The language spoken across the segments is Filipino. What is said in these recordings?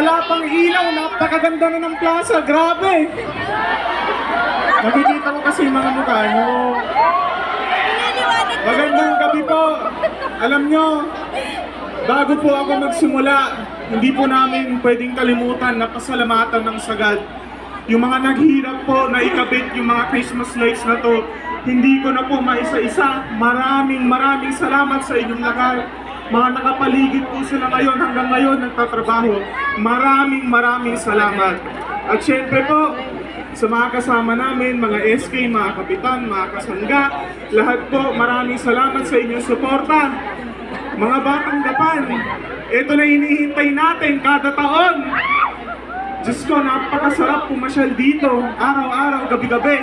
wala pang ilaw, napakaganda na ng plaza, grabe! Nakikita ko kasi yung mga mukha nyo. Magandang gabi po. Alam nyo, bago po ako magsimula, hindi po namin pwedeng kalimutan na pasalamatan ng sagad. Yung mga naghirap po na ikabit yung mga Christmas lights na to, hindi ko na po maisa-isa. Maraming salamat sa inyong lahat. Mga nakapaligid po sila ngayon, hanggang ngayon nagtatrabaho. Maraming salamat. At syempre po, sa mga kasama namin, mga SK, mga kapitan, mga kasangga, lahat po, maraming salamat sa inyong suporta. Mga batang gapan, ito na hinihintay natin kada taon. Diyos ko, napakasarap pumasyal dito, araw-araw, gabi-gabi.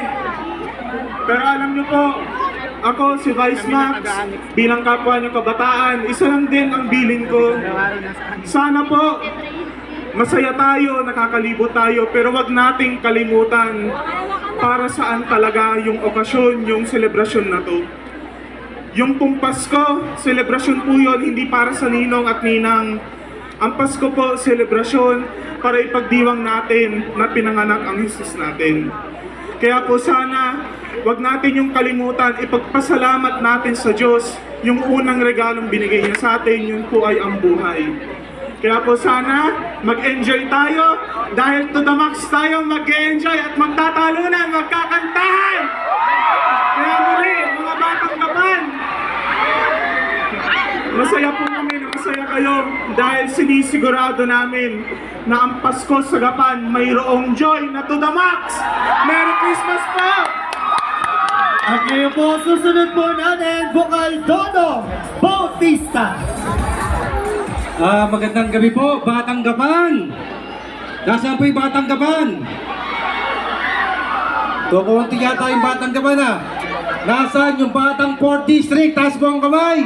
Pero alam niyo po, ako si Vice Max, bilang kapwa niyo kabataan, isa lang din ang bilin ko. Sana po, masaya tayo, nakakalibot tayo, pero wag nating kalimutan para saan talaga yung okasyon, yung selebrasyon na to. Yung pong Pasko, selebrasyon po yun, hindi para sa ninong at ninang. Ang Pasko po, selebrasyon para ipagdiwang natin na pinanganak ang Jesus natin. Kaya po sana, wag natin yung kalimutan, ipagpasalamat natin sa Diyos yung unang regalong binigay niya sa atin, yun po ay ang buhay. Kaya po sana, mag-enjoy tayo, dahil to the max tayo mag-enjoy at magtatalunan, magkakantahan! Kaya muli, mga batang gapan, masaya po kami na masaya kayo dahil sinisigurado namin na ang Pasko sa Gapan mayroong joy na to the max! Merry Christmas po! At ngayon po, susunod po natin, Vocal Dodong Bautista. Magandang gabi po, Batang Gapan! Nasaan po yung Batang Gapan? Kukunti yata yung Batang Gapan ha? Nasaan yung Batang 4th District? Taas po ang kamay!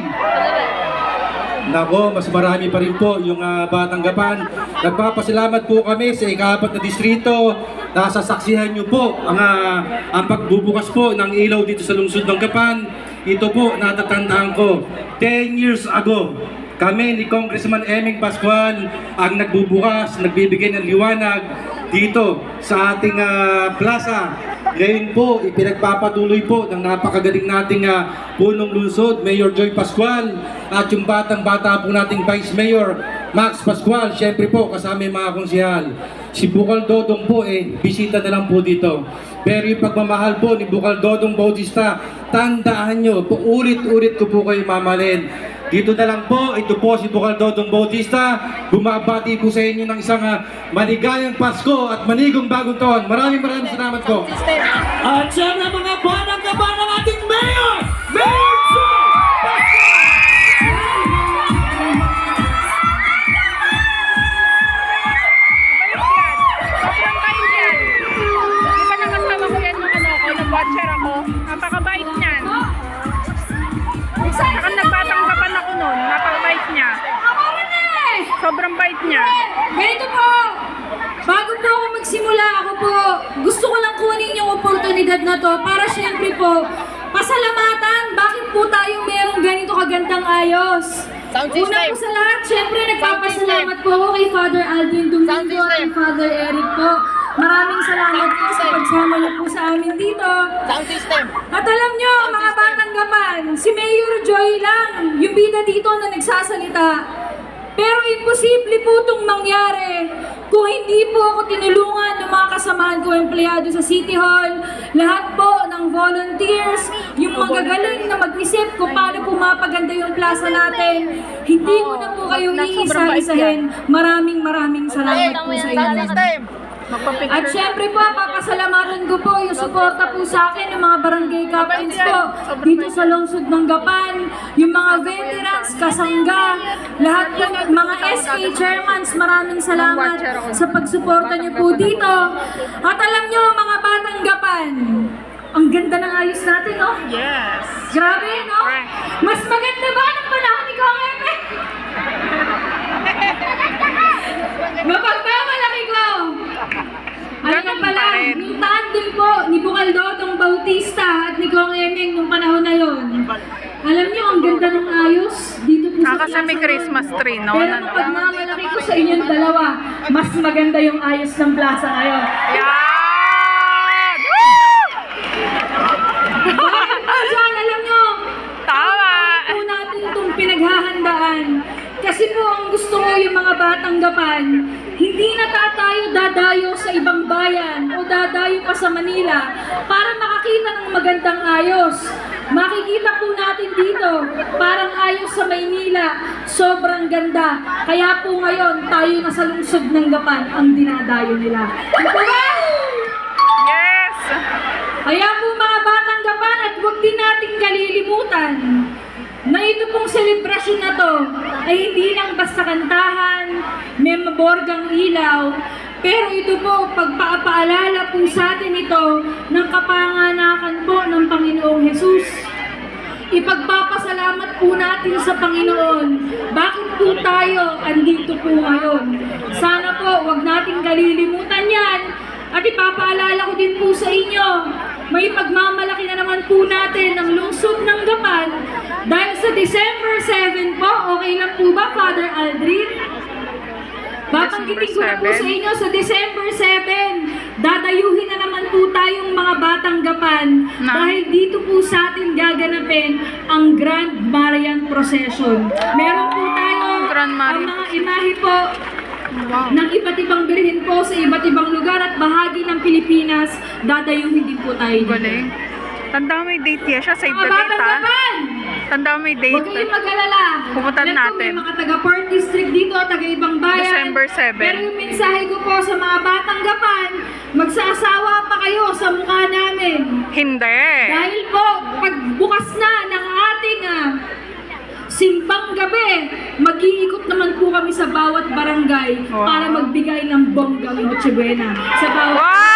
Nako, mas marami pa rin po yung Batang Gapan. Nagpapasalamat po kami sa ika-4 na distrito. Nasasaksihan nyo po ang pagbubukas po ng ilaw dito sa lungsod ng Gapan. Ito po, natatandaan ko, 10 years ago, kami ni Congressman Eming Pascual ang nagbubukas, nagbibigay ng liwanag dito sa ating plaza. Ngayon po, ipinagpapatuloy po ng napakagaling nating punong lungsod, Mayor Joy Pascual, at yung batang-bata po nating Vice Mayor Max Pascual. Siyempre po, kasama yung mga konsihal. Si Vocal Dodong po, bisita na lang po dito. Pero yung pagmamahal po ni Vocal Dodong Bautista, tandaan nyo, ulit-ulit ko po kayo mamalin. Dito na lang po, ito po si Vocal Dodong Bautista. Bumabati po sa inyo ng isang maligayang Pasko at manigong bagong taon. Maraming salamat po. At syempre mga Batang Gapan ng ating Mayor! Mayor Joy! Sobrang bait yan. Di ba nakasama ko yan nung nag-watcher ako? Napakabait niyan. Saka nagbatanggapan ako nun, napakabait niya. Sobrang bait niya. Ganito po, bago po ako magsimula, gusto ko lang kunin yung oportunidad na to para syempre po, pasalamatan, bakit po tayo merong ganito kagandang ayos. Una po sa lahat, syempre nagpapasalamat po ako kay Father Aldrin Domingo at Father Eric po. Maraming salamat po sa pagsama niyo po sa amin dito. At alam niyo, mga Batang Gapan, si Mayor Joy lang, yung bida dito na nagsasalita. Pero imposible po itong mangyari kung hindi po ako tinulungan ng mga kasamahan ko empleyado sa City Hall, lahat po ng volunteers, yung magagaling na mag-isip kung paano po mapaganda yung plaza natin. Hindi ko na po kayo iisa-isahin. Maraming salamat po sa inyo. At syempre po, papasalamatan ko po yung suporta po sa akin ng mga barangay captains po dito sa lungsod ng Gapan, yung mga veterans, kasangga, lahat po ng mga SK chairmans, maraming salamat sa pagsuporta niyo po dito. At alam niyo, mga Batang Gapan, ang ganda ng ayos natin, no? Yes. Grabe, no? Mas maganda ba ng panahon ni Kong Epe? Mapagmamalaki ko! Ano na pala, yung tandem po ni Vocal Dodong Bautista at ni Kong Emeng nung panahon na yon. Alam niyo, ang ganda ng ayos dito po sa kasi may Christmas tree, no? Pero kapag namalaki ko sa inyong dalawa, mas maganda yung ayos ng plaza ngayon. Yan! Woo! Bakit po dyan? Alam nyo, Tama! po natin itong pinaghahandaan. Kasi po ang gusto ko yung mga batang gapan, hindi na tayo dadayo sa ibang bayan o dadayo pa sa Manila para makakita ng magandang ayos. Makikita po natin dito, parang ayos sa Maynila, sobrang ganda. Kaya po ngayon, tayo na sa lungsod ng Gapan ang dinadayo nila. Diba? Yes! Kaya po mga batang Gapan at huwag din nating kalilimutan na ito pong selebrasyon na to ay hindi lang basta kantahan, may maborgang ilaw, pero ito po pagpapaalala po sa atin ito ng kapanganakan po ng Panginoong Hesus. Ipagpapasalamat po natin sa Panginoon. Bakit po tayo andito po ngayon? Sana po wag nating kalilimutan yan. At ipapaalala ko din po sa inyo, may pagmamalaki na naman po natin ng lungsod ng Gapan dahil sa December 7 po, okay lang po ba, Father Aldrin? Babanggitin ko na po sa inyo sa December 7, dadayuhin na naman po tayong mga batang Gapan dahil dito po sa atin gaganapin ang Grand Marian Procession. Meron po tayo Grand ang Marian. mga imahe po ng iba't ibang birhen po sa iba't ibang lugar at bahagi ng Pilipinas, dadayuhin din po tayo dito. Galing. Tanda mo yung date niya siya. Save the Mga date, batang ha? Gapan! Tanda mo yung Huwag date. kayong mag-alala. Pupuntahan Alam ko, natin. may mga taga-Port District dito, taga-ibang bayan. December 7. Pero yung mensahe ko po sa mga batang Gapan, magsasawa pa kayo sa mukha namin. Hindi. Dahil po, pagbukas na ng ating simbang gabi, mag-iikot naman po kami sa bawat barangay Wow. para magbigay ng bonggang Noche Buena sa bawat Wow!